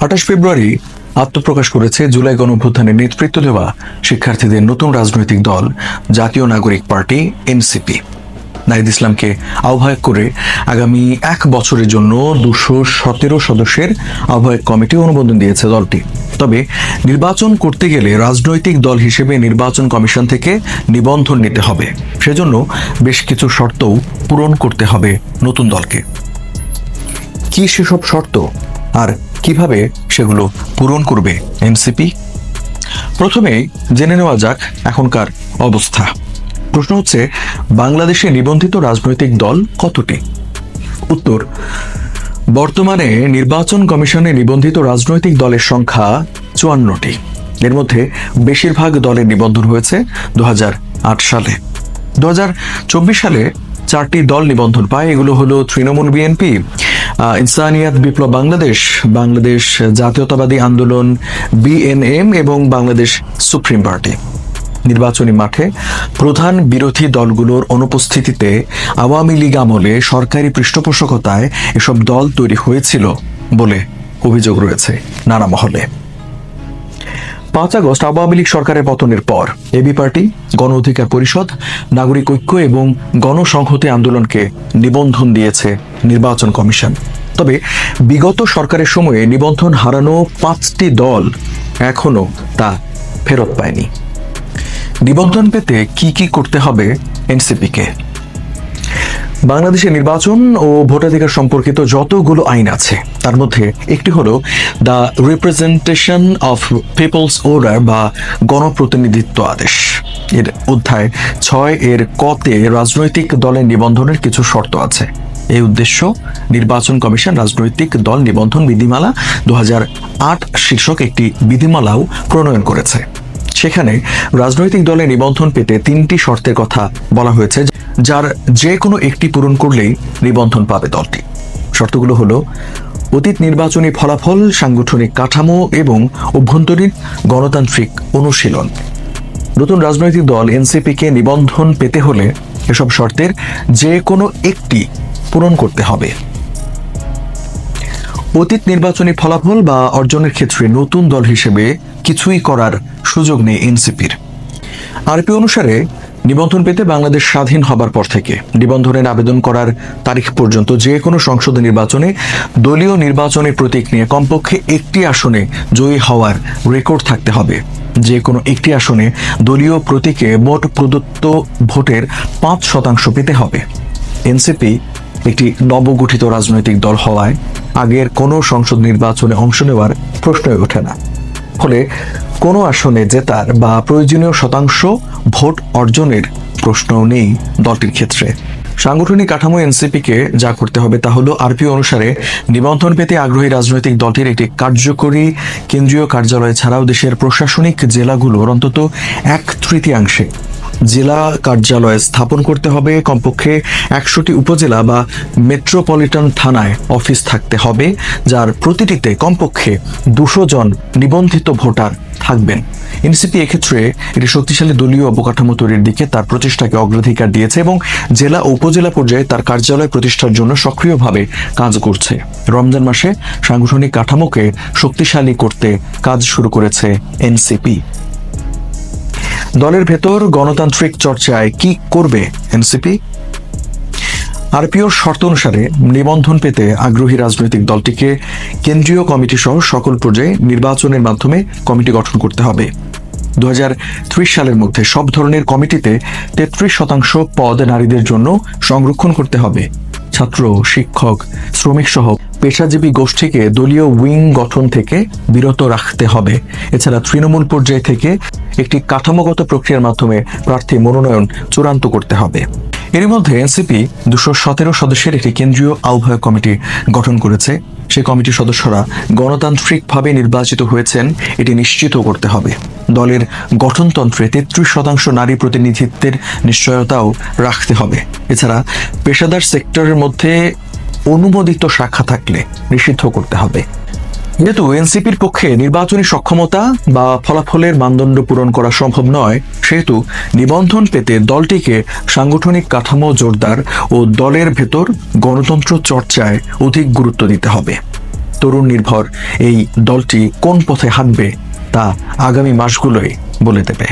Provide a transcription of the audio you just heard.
২৮ ফেব্রুয়ারি আত্মপ্রকাশ করেছে জুলাই গণঅভ্যুত্থানে নেতৃত্ব দেওয়া শিক্ষার্থীদের নতুন রাজনৈতিক দল জাতীয় নাগরিক পার্টি এনসিপি। নাহিদ ইসলামকে আহ্বায়ক করে আগামী 1 বছরের জন্য 217 সদস্যের আহ্বায়ক কমিটি অনুমোদন দিয়েছে দলটি। তবে নির্বাচন করতে গেলে রাজনৈতিক দল হিসেবে নির্বাচন কমিশন থেকে নিবন্ধন নিতে হবে। সেজন্য বেশ কিছু শর্তও পূরণ করতে হবে নতুন দলকে। কি সেসব শর্ত আর কিভাবে সেগুলো পূরণ করবে এনসিপি? প্রথমে জেনে নেওয়া যাক এখনকার অবস্থা। প্রশ্ন হচ্ছে, বাংলাদেশে নিবন্ধিত রাজনৈতিক দল কতটি? উত্তর, বর্তমানে নির্বাচন কমিশনে নিবন্ধিত রাজনৈতিক দলের সংখ্যা 54টি। এর মধ্যে বেশিরভাগ দলের নিবন্ধন হয়েছে 2008 সালে। 2024 সালে 4টি দল নিবন্ধন পায়। এগুলো হলো তৃণমূল বিএনপি, ইনসানিয়াত বিপ্লব বাংলাদেশ, বাংলাদেশ জাতীয়তাবাদী আন্দোলন বিএনএম এবং বাংলাদেশ সুপ্রিম পার্টি। নির্বাচনী মাঠে প্রধান বিরোধী দলগুলোর অনুপস্থিতিতে আওয়ামী লীগ আমলে সরকারি পৃষ্ঠপোষকতায় এসব দল তৈরি হয়েছিল বলে অভিযোগ রয়েছে নানা মহলে। 5 আগস্ট আওয়ামী লীগ সরকারের পতনের পর এবি পার্টি, গণ অধিকার পরিষদ, নাগরিক ঐক্য এবং গণসংহতি আন্দোলনকে নিবন্ধন দিয়েছে নির্বাচন কমিশন। তবে বিগত সরকারের সময়ে নিবন্ধন হারানো 5টি দল এখনো তা ফেরত পায়নি। নিবন্ধন পেতে কি কি করতে হবে এনসিপিকে? বাংলাদেশের নির্বাচন ও ভোটাধিকার সম্পর্কিত যতগুলো আইন আছে তার মধ্যে একটি হলো the representation of people's order বা গণপ্রতিনিধিত্ব আদেশ। এর অধ্যায় 6 এর কতে রাজনৈতিক দলের নিবন্ধনের কিছু শর্ত আছে। এই উদ্দেশ্য নির্বাচন কমিশন রাজনৈতিক দল নিবন্ধন বিধিমালা 2008 শীর্ষক একটি বিধিমালাও প্রণয়ন করেছে। সেখানে রাজনৈতিক দলে নিবন্ধন পেতে 3টি শর্তের কথা বলা হয়েছে, যার যে কোনো একটি পূরণ করলেই নিবন্ধন পাবে দলটি। শর্তগুলো হলো অতীত নির্বাচনী ফলাফল, সাংগঠনিক কাঠামো এবং অভ্যন্তরীণ গণতান্ত্রিক অনুশীলন। নতুন রাজনৈতিক দল এনসিপিকে নিবন্ধন পেতে হলে এসব শর্তের যে কোনো একটি পূরণ করতে হবে। অতীত নির্বাচনী ফলাফল বা অর্জনের ক্ষেত্রে নতুন দল হিসেবে কিছুই করার সুযোগ নেই এনসিপির। আরপি অনুসারে নিবন্ধন পেতে বাংলাদেশ স্বাধীন হবার পর থেকে নিবন্ধনের আবেদন করার তারিখ পর্যন্ত যে কোনো সংসদ নির্বাচনে দলীয় নির্বাচনের প্রতীক নিয়ে কমপক্ষে একটি আসনে জয়ী হওয়ার রেকর্ড থাকতে হবে। যে কোনো একটি আসনে দলীয় প্রতীকে মোট প্রদত্ত ভোটের 5% পেতে হবে। এনসিপি একটি নবগঠিত রাজনৈতিক দল হওয়ায় আগের কোনো সংসদ নির্বাচনে অংশ নেওয়ার প্রশ্নই ওঠে না। ফলে কোনো আসনে জেতার বা প্রয়োজনীয় শতাংশ ভোট অর্জনের প্রশ্নও নেই দলটির ক্ষেত্রে। সাংগঠনিক কাঠামো এনসিপিকে যা করতে হবে তা হলো আরপি অনুসারে নিবন্ধন পেতে আগ্রহী রাজনৈতিক দলটির একটি কার্যকরী কেন্দ্রীয় কার্যালয় ছাড়াও দেশের প্রশাসনিক জেলাগুলোর অন্তত 1/3 জেলা কার্যালয় স্থাপন করতে হবে। কমপক্ষে 100টি উপজেলা বা মেট্রোপলিটন থানায় অফিস থাকতে হবে, যার প্রতিটিতে কমপক্ষে 200 জন নিবন্ধিত ভোটার থাকবেন। এনসিপি এক্ষেত্রে একটি শক্তিশালী দলীয় অবকাঠামো তৈরির দিকে তার প্রচেষ্টাকে অগ্রাধিকার দিয়েছে এবং জেলা ও উপজেলা পর্যায়ে তার কার্যালয় প্রতিষ্ঠার জন্য সক্রিয়ভাবে কাজ করছে। রমজান মাসে সাংগঠনিক কাঠামোকে শক্তিশালী করতে কাজ শুরু করেছে এনসিপি। দলের ভেতর গণতান্ত্রিক চর্চায় কি করবে এনসিপি? আরপিওর শর্ত অনুসারে নিবন্ধন পেতে আগ্রহী রাজনৈতিক দলটিকে কেন্দ্রীয় কমিটি সহ সকল পর্যায়ে নির্বাচনের মাধ্যমে কমিটি গঠন করতে হবে। 2030 সালের মধ্যে সব ধরনের কমিটিতে 33% পদ নারীদের জন্য সংরক্ষণ করতে হবে। ছাত্র, শিক্ষক, শ্রমিক সহ পেশাজীবী গোষ্ঠীকে দলীয় উইং গঠন থেকে বিরত রাখতে হবে। এছাড়া তৃণমূল পর্যায় থেকে একটি কাঠামোগত প্রক্রিয়ার মাধ্যমে প্রার্থী মনোনয়ন চূড়ান্ত করতে হবে। এর মধ্যে এনসিপি 217 সদস্যের একটি কেন্দ্রীয় আহ্বায়ক কমিটি গঠন করেছে। সেই কমিটির সদস্যরা গণতান্ত্রিকভাবে নির্বাচিত হয়েছেন এটি নিশ্চিত করতে হবে। দলের গঠনতন্ত্রে 33% নারী প্রতিনিধিত্বের নিশ্চয়তাও রাখতে হবে। এছাড়া পেশাদার সেক্টরের মধ্যে অনুমোদিত শাখা থাকলে নিষিদ্ধ করতে হবে। যেহেতু এনসিপির পক্ষে নির্বাচনী সক্ষমতা বা ফলাফলের মানদণ্ড পূরণ করা সম্ভব নয়, সেহেতু নিবন্ধন পেতে দলটিকে সাংগঠনিক কাঠামো জোরদার ও দলের ভেতর গণতন্ত্র চর্চায় অধিক গুরুত্ব দিতে হবে। তরুণ নির্ভর এই দলটি কোন পথে হাঁটবে তা আগামী মাসগুলোই বলে দেবে।